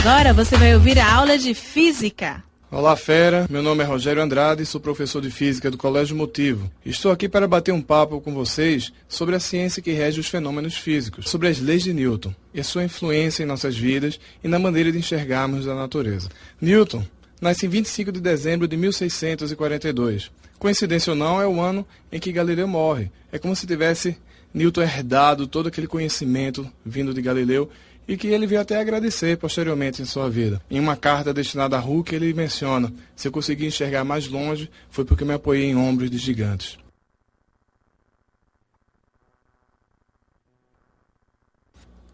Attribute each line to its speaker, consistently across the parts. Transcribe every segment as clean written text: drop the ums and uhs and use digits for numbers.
Speaker 1: Agora você vai ouvir a aula de Física.
Speaker 2: Olá, fera. Meu nome é Rogério Andrade, sou professor de Física do Colégio Motivo. Estou aqui para bater um papo com vocês sobre a ciência que rege os fenômenos físicos, sobre as leis de Newton e a sua influência em nossas vidas e na maneira de enxergarmos a natureza. Newton nasce em 25 de dezembro de 1642. Coincidência ou não, é o ano em que Galileu morre. É como se tivesse Newton herdado todo aquele conhecimento vindo de Galileu e que ele veio até agradecer posteriormente em sua vida. Em uma carta destinada a Hooke, ele menciona: se eu consegui enxergar mais longe, foi porque me apoiei em ombros de gigantes.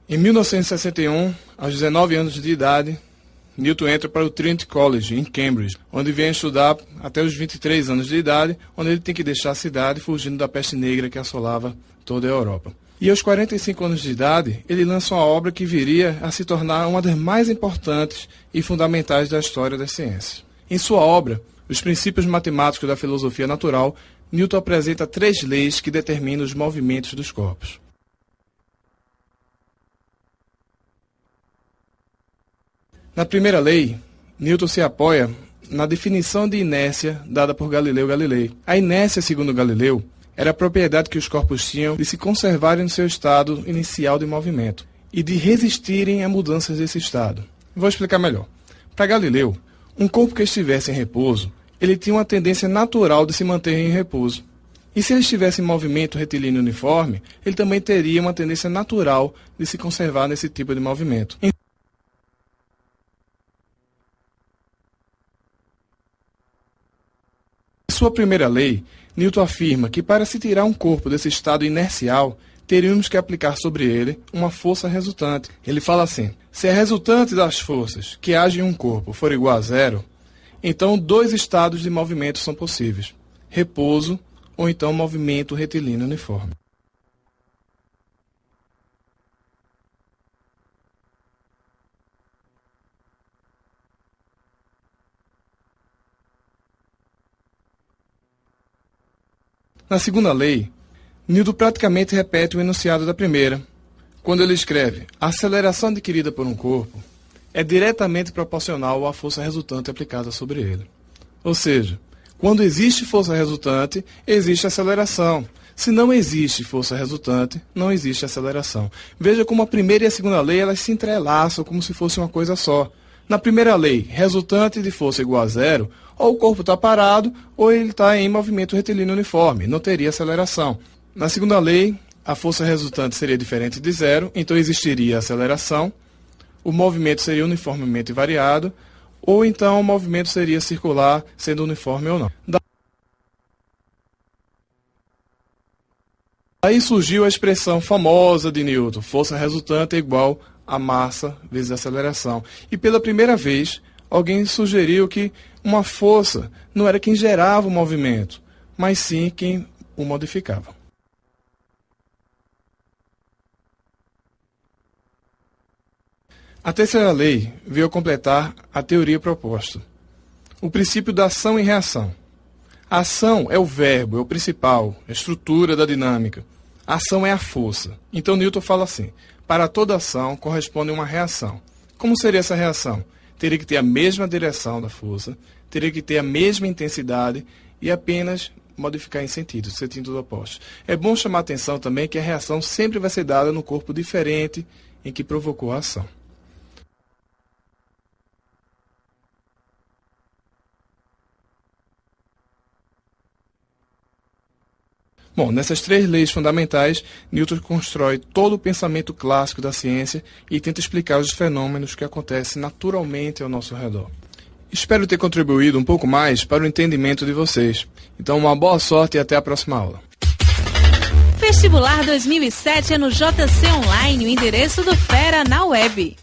Speaker 2: Em 1961, aos 19 anos de idade, Newton entra para o Trinity College, em Cambridge, onde vem estudar até os 23 anos de idade, onde ele tem que deixar a cidade fugindo da peste negra que assolava toda a Europa. E aos 45 anos de idade, ele lança uma obra que viria a se tornar uma das mais importantes e fundamentais da história das ciências. Em sua obra, Os Princípios Matemáticos da Filosofia Natural, Newton apresenta 3 leis que determinam os movimentos dos corpos. Na primeira lei, Newton se apoia na definição de inércia dada por Galileu Galilei. A inércia, segundo Galileu, era a propriedade que os corpos tinham de se conservarem no seu estado inicial de movimento e de resistirem a mudanças desse estado. Vou explicar melhor. Para Galileu, um corpo que estivesse em repouso, ele tinha uma tendência natural de se manter em repouso. E se ele estivesse em movimento retilíneo uniforme, ele também teria uma tendência natural de se conservar nesse tipo de movimento. Em sua primeira lei, Newton afirma que para se tirar um corpo desse estado inercial, teríamos que aplicar sobre ele uma força resultante. Ele fala assim: se a resultante das forças que agem em um corpo for igual a zero, então 2 estados de movimento são possíveis: repouso ou então movimento retilíneo uniforme. Na segunda lei, Newton praticamente repete o enunciado da primeira, quando ele escreve: a aceleração adquirida por um corpo é diretamente proporcional à força resultante aplicada sobre ele. Ou seja, quando existe força resultante, existe aceleração. Se não existe força resultante, não existe aceleração. Veja como a primeira e a segunda lei elas se entrelaçam como se fosse uma coisa só. Na primeira lei, resultante de força igual a zero, ou o corpo está parado, ou ele está em movimento retilíneo uniforme, não teria aceleração. Na segunda lei, a força resultante seria diferente de zero, então existiria aceleração, o movimento seria uniformemente variado, ou então o movimento seria circular, sendo uniforme ou não. Daí surgiu a expressão famosa de Newton: força resultante é igual a massa vezes a aceleração. E pela primeira vez, alguém sugeriu que uma força não era quem gerava o movimento, mas sim quem o modificava. A terceira lei veio completar a teoria proposta: o princípio da ação e reação. A ação é o verbo, é o principal, a estrutura da dinâmica. A ação é a força. Então Newton fala assim: para toda ação corresponde uma reação. Como seria essa reação? Teria que ter a mesma direção da força, teria que ter a mesma intensidade e apenas modificar em sentidos opostos. É bom chamar a atenção também que a reação sempre vai ser dada no corpo diferente em que provocou a ação. Bom, nessas 3 leis fundamentais, Newton constrói todo o pensamento clássico da ciência e tenta explicar os fenômenos que acontecem naturalmente ao nosso redor. Espero ter contribuído um pouco mais para o entendimento de vocês. Então, uma boa sorte e até a próxima aula.
Speaker 1: Vestibular 2007 é no JC Online, o endereço do Fera na web.